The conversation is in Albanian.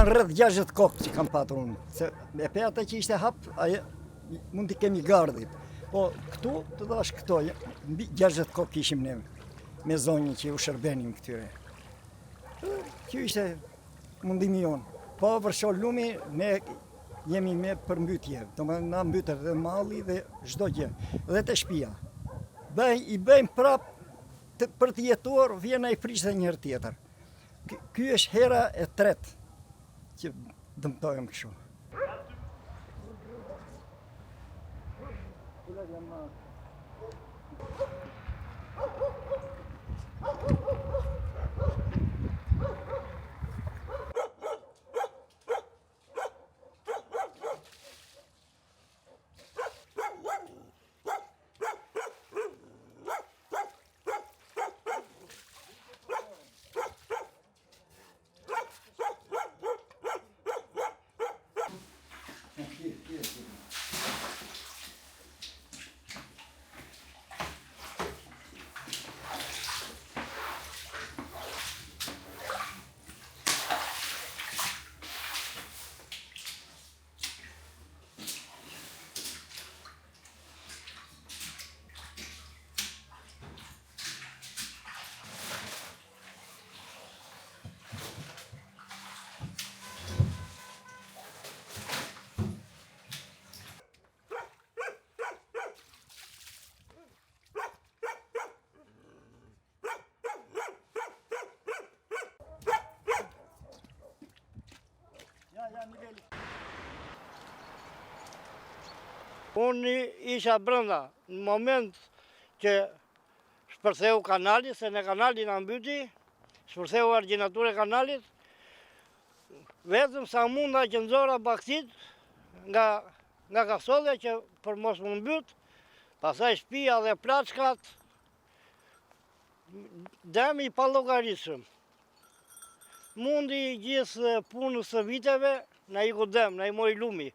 janë rreth 60 kokë që kam patur unë. Se e pe ata që ishte hap, mund t'i kemi gardit. Po këtu, të dash këto, mbi 60 kokë ishim ne me zonjë që u shërbenim këtyre. Kjo ishte mundimi jonë. Po vërsho lumi, ne jemi me përmbytje. Do më na mbytër dhe malli dhe çdo gjë. Dhe të shtëpia. I bëjmë prap për të jetuar, vjen ai prishte një herë tjetër. Ky është hera e tretë që dëmtojmë kështu. Unë isha brenda në moment që shpërtheu kanali, se në kanalin në mbyti, shpërtheu argjinature kanalit, vetëm sa munda që nëzora baksit nga kasodhe që për mos më mbyt, pasaj shtëpia dhe plaçkat, demi pa llogaritshëm. Mundi gjithë punës së viteve, na iku dëm, na i mori lumi.